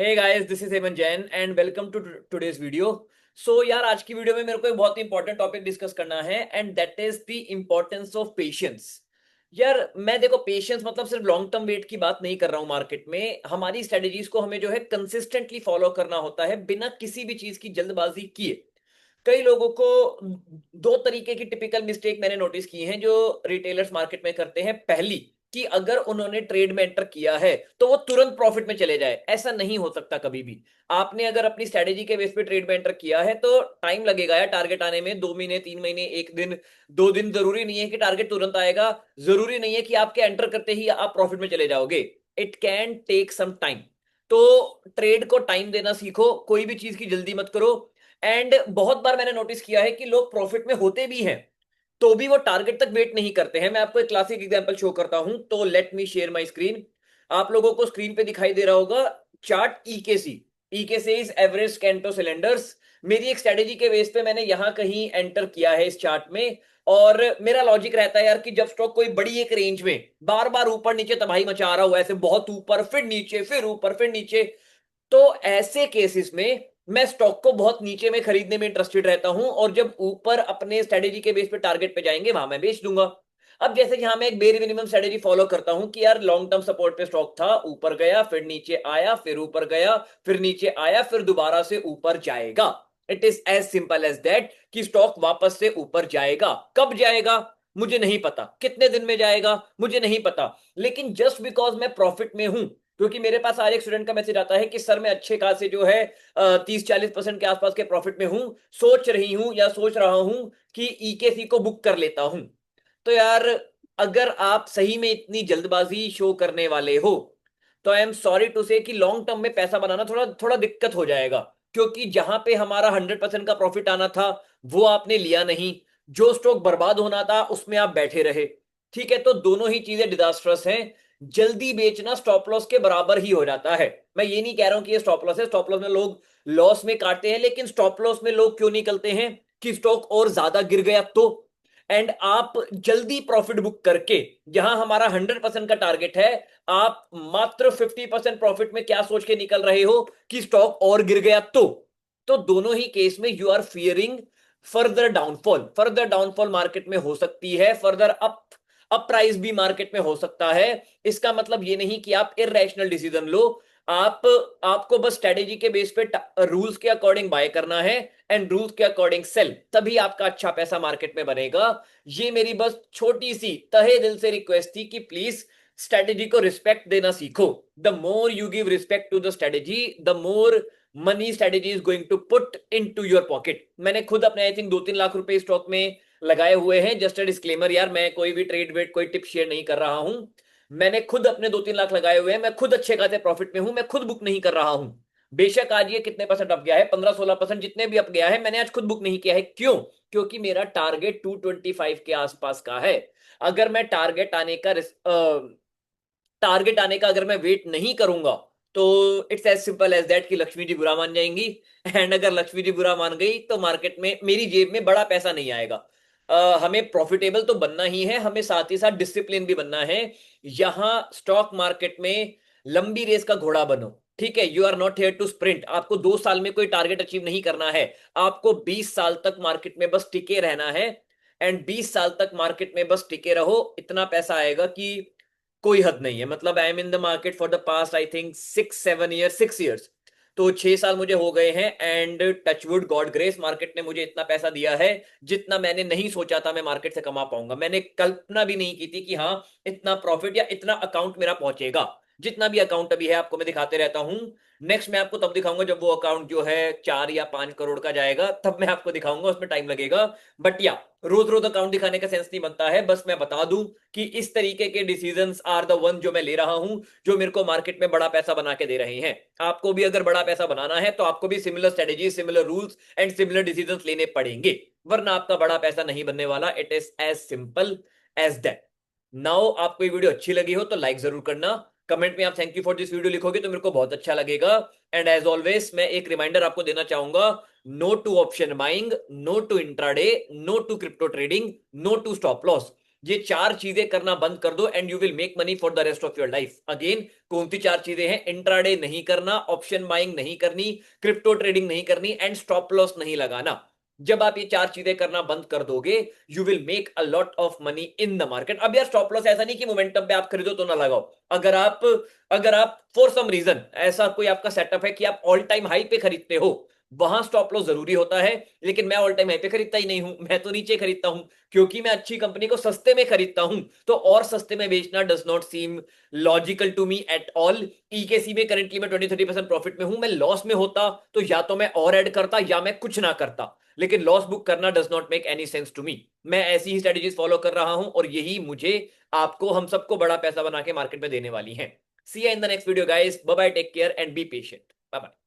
Hey guys, this is Heman Jain and welcome to today's video. So यार, आज की video में मेरे को एक बहुत ही इंपॉर्टेंट टॉपिक डिस्कस करना है and that is the importance of patience. यार मैं देखो, पेशेंस मतलब सिर्फ लॉन्ग टर्म वेट की बात नहीं कर रहा हूं। मार्केट में हमारी स्ट्रेटेजीज को हमें जो है कंसिस्टेंटली फॉलो करना होता है बिना किसी भी चीज की जल्दबाजी किए। कई लोगों को दो तरीके की टिपिकल मिस्टेक मैंने नोटिस की हैं जो रिटेलर्स मार्केट में करते हैं। पहली, कि अगर उन्होंने ट्रेड में एंटर किया है तो वो तुरंत प्रॉफिट में चले जाए। ऐसा नहीं हो सकता कभी भी। आपने अगर अपनी स्ट्रेटेजी के बेस पे ट्रेड में एंटर किया है तो टाइम लगेगा यार टारगेट आने में। 2 महीने, 3 महीने, 1 दिन, 2 दिन। जरूरी नहीं है कि टारगेट तुरंत आएगा। जरूरी नहीं है कि आपके एंटर करते ही आप प्रॉफिट में चले जाओगे। It can take some time. तो ट्रेड को टाइम देना सीखो, कोई भी चीज की जल्दी मत करो। एंड बहुत बार मैंने नोटिस किया है कि लोग प्रॉफिट में होते भी हैं तो भी वो टारगेट तक वेट नहीं करते हैं। मैं आपको एक क्लासिक एग्जांपल शो करता हूं, तो let me share my screen. आप लोगों को स्क्रीन पे दिखाई दे रहा होगा chart EKC. EKC is average canto cylinders. मेरी एक स्ट्रेटेजी के बेस पे मैंने यहां कहीं एंटर किया है इस चार्ट में। और मेरा लॉजिक रहता है यार कि जब स्टॉक कोई बड़ी एक रेंज में बार बार ऊपर नीचे तबाही मचा रहा हुआ है, ऐसे बहुत ऊपर फिर नीचे फिर ऊपर फिर नीचे, तो ऐसे केसेस में मैं स्टॉक को बहुत नीचे में खरीदने में इंटरेस्टेड रहता हूं और जब ऊपर अपने स्ट्रेटेजी के बेस पे टारगेट पे जाएंगे वहां मैं बेच दूंगा। अब जैसे कि हाँ, मैं एक बेर मिनिमम स्ट्रेटेजी फॉलो करता हूं कि यार लॉन्ग टर्म सपोर्ट पे स्टॉक था, ऊपर गया फिर नीचे आया फिर ऊपर गया फिर नीचे आया फिर दोबारा से ऊपर जाएगा। It is as simple as that कि स्टॉक वापस से ऊपर जाएगा। कब जाएगा मुझे नहीं पता, कितने दिन में जाएगा मुझे नहीं पता, लेकिन जस्ट बिकॉज मैं प्रॉफिट में हूं, क्योंकि मेरे पास हर एक स्टूडेंट का मैसेज आता है कि सर मैं अच्छे खासे जो है 30-40% के आसपास के प्रॉफिट में हूं, सोच रही हूं या सोच रहा हूं कि ईकेसी को बुक कर लेता हूं। तो यार, अगर आप सही में इतनी जल्दबाजी शो करने वाले हो तो आई एम सॉरी टू से कि लॉन्ग टर्म में पैसा बनाना थोड़ा थोड़ा दिक्कत हो जाएगा। क्योंकि जहां पे हमारा 100% का प्रॉफिट आना था वो आपने लिया नहीं, जो स्टॉक बर्बाद होना था उसमें आप बैठे रहे। ठीक है, तो दोनों ही चीजें डिजास्ट्रस हैं। जल्दी बेचना स्टॉप लॉस के बराबर ही हो जाता है। मैं ये नहीं कह रहा हूं कि ये स्टॉप लॉस है, स्टॉप लॉस में लोग लॉस में काटते हैं, लेकिन स्टॉप लॉस में लोग क्यों निकलते हैं कि स्टॉक और ज्यादा गिर गया तो। एंड आप जल्दी प्रॉफिट बुक करके, जहां हमारा 100% का टारगेट है, आप मात्र 50% प्रॉफिट में क्या सोच के निकल रहे हो कि स्टॉक और गिर गया तो दोनों ही केस में you are fearing further downfall. Further downfall market में हो सकती है, फर्दर अप प्राइस भी मार्केट में हो सकता है। इसका मतलब ये नहीं कि आप इररेशनल डिसीजन लो। आप आपको बस स्ट्रेटेजी के बेस पे रूल्स के अकॉर्डिंग बाय करना है एंड रूल्स के अकॉर्डिंग सेल, तभी आपका अच्छा पैसा मार्केट में बनेगा। ये मेरी बस छोटी सी तहे दिल से रिक्वेस्ट थी कि प्लीज स्ट्रेटेजी को रिस्पेक्ट देना सीखो। The more you give respect to the strategy, the more money strategy is going to put into your pocket. मैंने खुद अपने आई थिंक 2-3 लाख रुपए स्टॉक में लगाए हुए हैं। जस्ट अ डिस्क्लेमर यार, मैं कोई भी ट्रेड वेट कोई टिप शेयर नहीं कर रहा हूं। मैंने खुद अपने 2-3 लाख लगाए हुए हैं, मैं खुद अच्छे खासे प्रॉफिट में हूं, मैं खुद बुक नहीं कर रहा हूं। बेशक आज ये कितने परसेंट अप गया है, 15-16%, जितने भी अप गया है, मैंने आज खुद बुक नहीं किया है। क्यों? क्योंकि मेरा टारगेट 225 के आसपास का है। अगर मैं टारगेट आने का अगर मैं वेट नहीं करूंगा तो it's as simple as that कि लक्ष्मी जी बुरा मान जाएंगी। एंड अगर लक्ष्मी जी बुरा मान गई तो मार्केट में मेरी जेब में बड़ा पैसा नहीं आएगा। हमें प्रॉफिटेबल तो बनना ही है, हमें साथ ही साथ डिसिप्लिन भी बनना है। यहां स्टॉक मार्केट में लंबी रेस का घोड़ा बनो। ठीक है, you are not here to sprint. आपको 2 साल में कोई टारगेट अचीव नहीं करना है। आपको 20 साल तक मार्केट में बस टिके रहना है। एंड 20 साल तक मार्केट में बस टिके रहो, इतना पैसा आएगा कि कोई हद नहीं है। मतलब I am in the market for the past I think 6-7 year, 6 years. तो 6 साल मुझे हो गए हैं and touchwood god grace market ने मुझे इतना पैसा दिया है जितना मैंने नहीं सोचा था मैं मार्केट से कमा पाऊंगा। मैंने कल्पना भी नहीं की थी कि हाँ, इतना प्रॉफिट या इतना अकाउंट मेरा पहुंचेगा। जितना भी अकाउंट अभी है आपको मैं दिखाते रहता हूं। नेक्स्ट मैं आपको तब दिखाऊंगा जब वो अकाउंट जो है 4 या 5 करोड़ का जाएगा, तब मैं आपको दिखाऊंगा, उसमें टाइम लगेगा। बट या, रोज रोज अकाउंट दिखाने का सेंस नहीं बनता है। बस मैं बता दूं कि इस तरीके के डिसीजंस आर द वन जो मैं ले रहा हूं, जो मेरे को मार्केट में बड़ा पैसा बना के दे रहे हैं। आपको भी अगर बड़ा पैसा बनाना है तो आपको भी similar strategy, similar rules and similar decisions लेने पड़ेंगे, वरना आपका बड़ा पैसा नहीं बनने वाला। It is as simple as that. Now आपको ये वीडियो अच्छी लगी हो तो लाइक जरूर करना। कमेंट में आप thank you for this video लिखोगे तो मेरे को बहुत अच्छा लगेगा। एंड एज ऑलवेज मैं एक रिमाइंडर आपको देना चाहूंगा, no to option buying, no to intraday, no to crypto trading, no to stop loss. ये 4 चीजें करना बंद कर दो and you will make money for the rest of your life. Again, कौन सी 4 चीजें हैं? इंट्राडे नहीं करना, ऑप्शन बाइंग नहीं करनी, क्रिप्टो ट्रेडिंग नहीं करनी एंड स्टॉप लॉस नहीं लगाना। जब आप ये 4 चीजें करना बंद कर दोगे, you will make a lot of money in the market. अब यार स्टॉप लॉस ऐसा नहीं कि मोमेंटम पे आप खरीदो तो ना लगाओ। अगर आप फॉर सम रीजन ऐसा कोई आपका सेटअप है कि आप ऑल टाइम हाई पे खरीदते हो, वहां स्टॉप लॉस जरूरी होता है। लेकिन मैं ऑल टाइम हाई पे खरीदता ही नहीं हूं, मैं तो नीचे खरीदता हूं, क्योंकि मैं अच्छी कंपनी को सस्ते में खरीदता हूं। तो और सस्ते में बेचना does not seem logical to me at all. EKC में करंटली मैं 20-30% प्रॉफिट में हूं। मैं लॉस में होता तो या तो मैं और ऐड करता या मैं कुछ ना करता, लेकिन लॉस बुक करना does not make any sense to me. मैं ऐसी ही स्ट्रेटेजीज फॉलो कर रहा हूं और यही मुझे, आपको, हम सबको बड़ा पैसा बना के मार्केट में देने वाली है। See you in the next video guys. Bye bye, take care and be patient. Bye bye.